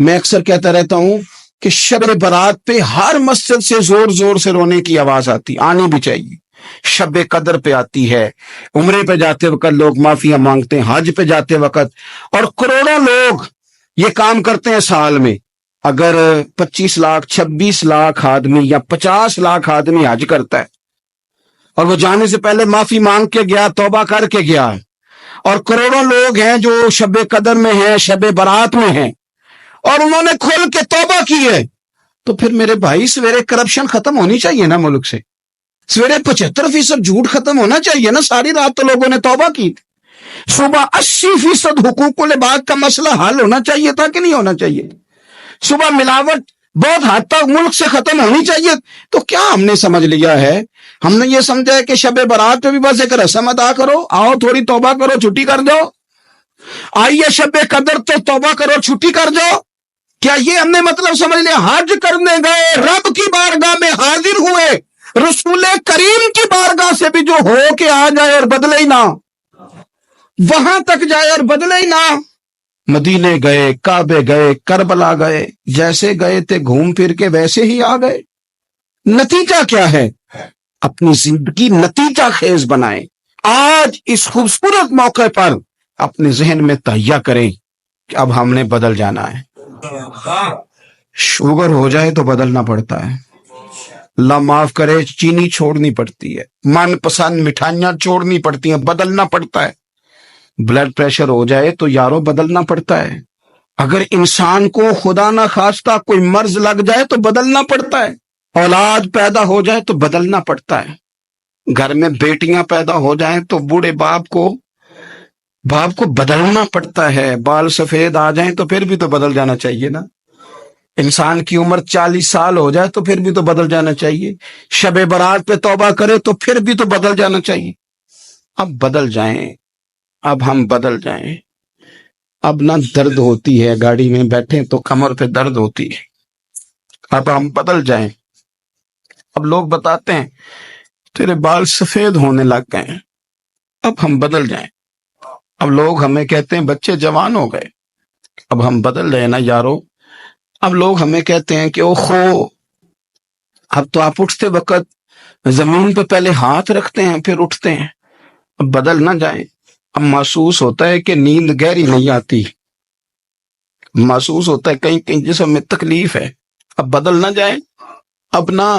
میں اکثر کہتا رہتا ہوں کہ شب برات پہ ہر مسجد سے زور زور سے رونے کی آواز آنی بھی چاہیے. شب قدر پہ آتی ہے، عمرے پہ جاتے وقت لوگ معافیاں مانگتے ہیں، حج پہ جاتے وقت، اور کروڑوں لوگ یہ کام کرتے ہیں سال میں. اگر 25 لاکھ 26 لاکھ آدمی یا 50 لاکھ آدمی حج کرتا ہے اور وہ جانے سے پہلے معافی مانگ کے گیا، توبہ کر کے گیا، اور کروڑوں لوگ ہیں جو شب قدر میں ہیں، شب برات میں ہیں، اور انہوں نے کھل کے توبہ کی ہے، تو پھر میرے بھائی سویرے کرپشن ختم ہونی چاہیے نا ملک سے. سویرے 75% جھوٹ ختم ہونا چاہیے نا. ساری رات تو لوگوں نے توبہ کی تھی. صبح 80% حقوق العباد کا مسئلہ حل ہونا چاہیے تھا کہ نہیں ہونا چاہیے؟ صبح ملاوٹ بہت حد تک ملک سے ختم ہونی چاہیے. تو کیا ہم نے سمجھ لیا ہے؟ ہم نے یہ سمجھا ہے کہ شب برات پہ بھی بس ایک رسم ادا کرو، آؤ تھوڑی توبہ کرو، چھٹی کر دو. آئیے شب قدر تو توبہ کرو، چھٹی کر دو. کیا یہ ہم نے مطلب سمجھ لیا؟ حج کرنے گئے، رب کی بارگاہ میں حاضر ہوئے، رسول کریم کی بارگاہ سے بھی جو ہو کے آ جائے اور بدلے ہی نہ، وہاں تک جائے اور بدلے ہی نہ. مدینے گئے، کعبے گئے، کربلا گئے، جیسے گئے تھے گھوم پھر کے ویسے ہی آ گئے. نتیجہ کیا ہے؟ اپنی زندگی نتیجہ خیز بنائیں. آج اس خوبصورت موقع پر اپنے ذہن میں تہیہ کریں کہ اب ہم نے بدل جانا ہے. شوگر ہو جائے تو بدلنا پڑتا ہے، اللہ معاف کرے، چینی چھوڑنی پڑتی ہے، من پسند مٹھائیاں چھوڑنی پڑتی ہیں، بدلنا پڑتا ہے. بلڈ پریشر ہو جائے تو یارو بدلنا پڑتا ہے. اگر انسان کو خدا نہ خواستہ کوئی مرض لگ جائے تو بدلنا پڑتا ہے. اولاد پیدا ہو جائے تو بدلنا پڑتا ہے. گھر میں بیٹیاں پیدا ہو جائیں تو بوڑھے باپ کو بدلنا پڑتا ہے. بال سفید آ جائیں تو پھر بھی تو بدل جانا چاہیے نا. انسان کی عمر 40 سال ہو جائے تو پھر بھی تو بدل جانا چاہیے. شب برات پہ توبہ کرے تو پھر بھی تو بدل جانا چاہیے. اب بدل جائیں، اب ہم بدل جائیں. اب نہ درد ہوتی ہے، گاڑی میں بیٹھے تو کمر پہ درد ہوتی ہے. اب ہم بدل جائیں. اب لوگ بتاتے ہیں تیرے بال سفید ہونے لگ گئے ہیں. اب ہم بدل جائیں. اب لوگ ہمیں کہتے ہیں بچے جوان ہو گئے. اب ہم بدل رہے نا یارو. اب لوگ ہمیں کہتے ہیں کہ اوہو، اب تو آپ اٹھتے وقت زمین پہ پہلے ہاتھ رکھتے ہیں پھر اٹھتے ہیں. اب بدل نہ جائیں. اب محسوس ہوتا ہے کہ نیند گہری نہیں آتی، محسوس ہوتا ہے کہیں کہیں جسم میں تکلیف ہے. اب بدل نہ جائیں. اب نہ